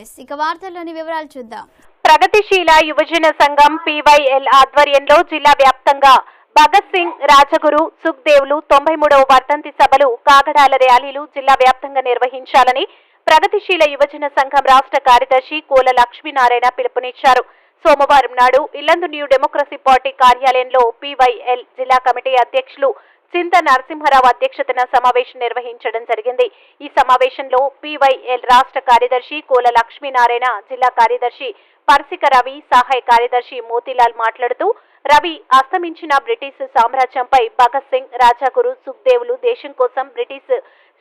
News ఇక వార్తల్లోని వివరాలు చూద్దాం. ప్రగతిశీల యువజన సంఘం PYL ఆధ్వర్యంలో జిల్లా వ్యాప్తంగా భగత్ సింగ్, రాజగురు, సుఖ్దేవ్లు 93వ వర్ధంతి సభలు, కాగడాల ర్యాలీలు జిల్లా వ్యాప్తంగా నిర్వహించాలని ప్రగతిశీల యువజన సంఘం రాష్ట్ర కార్యదర్శి కోల లక్ష్మీనారాయణ పిలుపునిచ్చారు. సోమవారం నాడు ఇల్లందు న్యూ డెమోక్రసీ పార్టీ కార్యాలయంలో PYL జిల్లా కమిటీ అధ్యక్షులు చింత నరసింహారావు అధ్యక్షతన సమావేశం నిర్వహించడం జరిగింది. ఈ సమావేశంలో PYL రాష్ట్ర కార్యదర్శి కోల లక్ష్మీనారాయణ, జిల్లా కార్యదర్శి పర్సిక రవి, సహాయ కార్యదర్శి మోతీలాల్ మాట్లాడుతూ రవి అస్తమించిన బ్రిటిష్ సామ్రాజ్యంపై భగత్ సింగ్, రాజాగురు, సుఖ్దేవులు దేశం కోసం బ్రిటిష్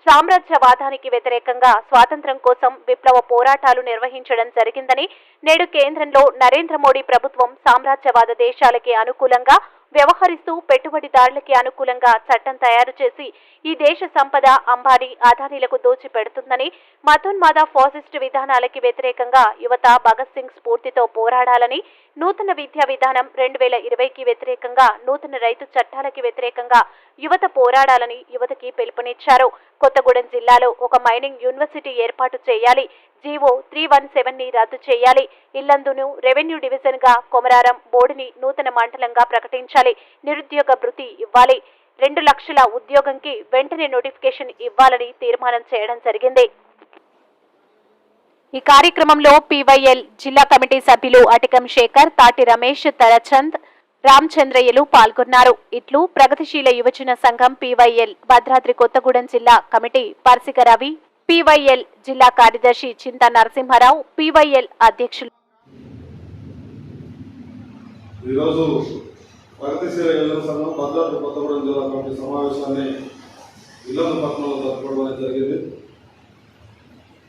సామ్రాజ్యవాదానికి వ్యతిరేకంగా స్వాతంత్ర్యం కోసం విప్లవ పోరాటాలు నిర్వహించడం జరిగిందని, నేడు కేంద్రంలో నరేంద్ర మోడీ ప్రభుత్వం సామ్రాజ్యవాద దేశాలకి అనుకూలంగా వ్యవహరిస్తూ పెట్టుబడిదారులకి అనుకూలంగా చట్టం తయారు చేసి ఈ దేశ సంపద అంబానీ, అదానీలకు దోచిపెడుతుందని, మతోన్మాద ఫాసిస్టు విధానాలకి వ్యతిరేకంగా యువత భగత్ సింగ్ స్ఫూర్తితో పోరాడాలని, నూతన విద్యా విధానం 2020కి వ్యతిరేకంగా, నూతన రైతు చట్టాలకి వ్యతిరేకంగా యువత పోరాడాలని యువతకి పిలుపునిచ్చారు. కొత్తగూడెం జిల్లాలో ఒక మైనింగ్ యూనివర్సిటీ ఏర్పాటు చేయాలి, జీవో 317ని రద్దు చేయాలి, ఇల్లందును రెవెన్యూ డివిజన్ గా, కొమరారం బోర్డుని నూతన మండలంగా ప్రకటించాలి, నిరుద్యోగ భృతి ఇవ్వాలి, 2 లక్షల ఉద్యోగంకి వెంటనే నోటిఫికేషన్ ఇవ్వాలని తీర్మానం చేయడం జరిగింది. ఈ కార్యక్రమంలో PYL జిల్లా కమిటీ సభ్యులు అటికం శేఖర్, తాటి రమేష్, తరచంద్, రామచంద్రయ్యలు పాల్గొన్నారు. ఇట్లు ప్రగతిశీల యువజన సంఘం PYL భద్రాద్రి కొత్తగూడెం జిల్లా కమిటీ పర్సిక రవి, PYL జిల్లా కార్యదర్శి చింత నరసింహారావు, PYL అధ్యక్షులు. ఈరోజు ప్రగతిశీల యువజన సంఘం భద్రాద్రి కొత్తగూడెం జిల్లా కమిటీ సమావేశాన్ని ఇల్లందు పట్టణంలో జరుపుకోవడం జరిగింది.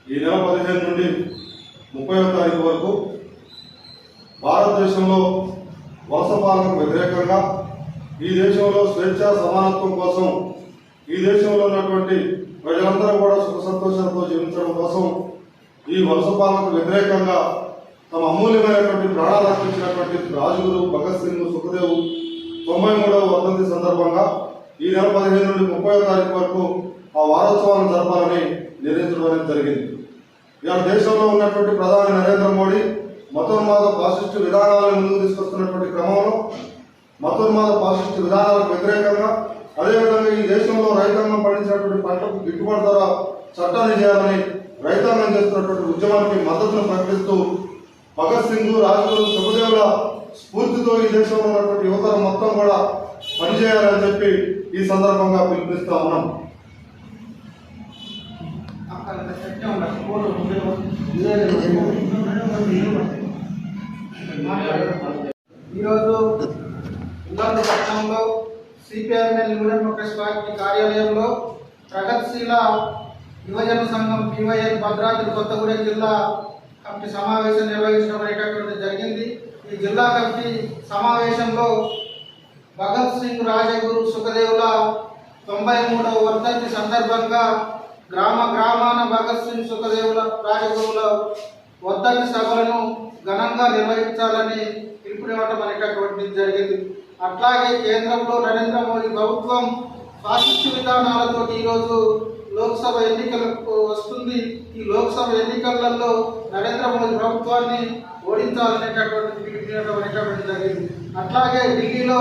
ఈ నెల 15 నుండి 30వ తారీఖు వరకు భారతదేశంలో వలస పాలనకు వ్యతిరేకంగా, ఈ దేశంలో స్వేచ్ఛ సమానత్వం కోసం, ఈ దేశంలో ఉన్నటువంటి ప్రజలందరూ కూడా సుఖ సంతోషాలతో జీవించడం కోసం, ఈ వలస పాలనకు వ్యతిరేకంగా తమ అమూల్యమైనటువంటి ప్రాణాలు అర్పించినటువంటి రాజగురు, భగత్ సింగ్, సుఖదేవ్ 93వ వర్ధంతి సందర్భంగా ఈ నెల 15 నుండి 30వ తారీఖు వరకు ఆ వారోత్సవాలను జరపాలని నిర్ణయించడం అనేది జరిగింది. ఇవాళ దేశంలో ఉన్నటువంటి ప్రధాని నరేంద్ర మోడీ మతోన్మాద ఫాసిస్టు విధానాలను ముందుకు తీసుకొస్తున్నటువంటి క్రమంలో, మతోన్మాద ఫాసిస్టు విధానాలకు వ్యతిరేకంగా, అదేవిధంగా ఈ దేశంలో రైతాంగం పండించినటువంటి పంటకు గిట్టుబాటు ధర చట్టాన్ని చేయాలని రైతాంగం చేస్తున్నటువంటి ఉద్యమానికి మద్దతును ప్రకటిస్తూ భగత్ సింగ్, రాజగురు, సుఖదేవుల స్ఫూర్తితో ఈ దేశంలో ఉన్నటువంటి యువతరం మొత్తం కూడా పనిచేయాలని చెప్పి ఈ సందర్భంగా పిలుపునిస్తా ఉన్నాం. ఈరోజు ఇల్లందు పట్టణంలో CPIML న్యూ డెమోక్రసీ పార్టీ కార్యాలయంలో ప్రగతిశీల యువజన సంఘం PYL భద్రాద్రి కొత్తగూడెం జిల్లా కమిటీ సమావేశం నిర్వహించడం అనేటటువంటి జరిగింది. ఈ జిల్లా కమిటీ సమావేశంలో భగత్ సింగ్, రాజగురు, సుఖదేవుల 93వ వర్ధంతి సందర్భంగా గ్రామాన భగత్ సింగ్, సుఖదేవుల, రాజగురువుల వర్ధంతి సభలను ఘనంగా నిర్వహించాలని పిలుపునివ్వడం అనేటటువంటిది జరిగింది. అట్లాగే కేంద్రంలో నరేంద్ర మోడీ ప్రభుత్వం ఫాసిస్టు విధానాలతో ఈరోజు లోక్సభ ఎన్నికలకు వస్తుంది. ఈ లోక్సభ ఎన్నికలలో నరేంద్ర మోడీ ప్రభుత్వాన్ని ఓడించాలనేటటువంటి పిలుపునివ్వడం అనేటటువంటి జరిగింది. అట్లాగే ఢిల్లీలో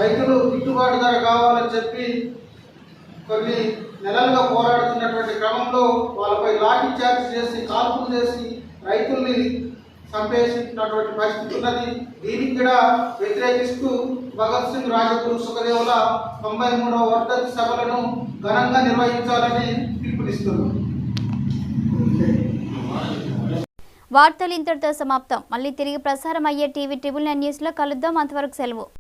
రైతులు గిట్టుబాటు ధర కావాలని చెప్పి కొన్ని నెలలుగా పోరాడుతున్నటువంటి క్రమంలో వాళ్ళపై లాఠీ చార్జ్ చేసి, కాల్పులు చేసి రైతుల్ని చంపేసినటువంటి పరిస్థితి ఉన్నది. దీనికి కూడా వ్యతిరేకిస్తూ భగత్ సింగ్, రాజగురు, సుఖదేవుల 93వ వర్ధంతి సభలను ఘనంగా నిర్వహించాలని పిలుపునిస్తున్నారు. వార్తలు ఇంతటితో సమాప్తం. మళ్ళీ తిరిగి ప్రసారం అయ్యే TV9 న్యూస్లో కలుద్దాం. అంతవరకు సెలవు.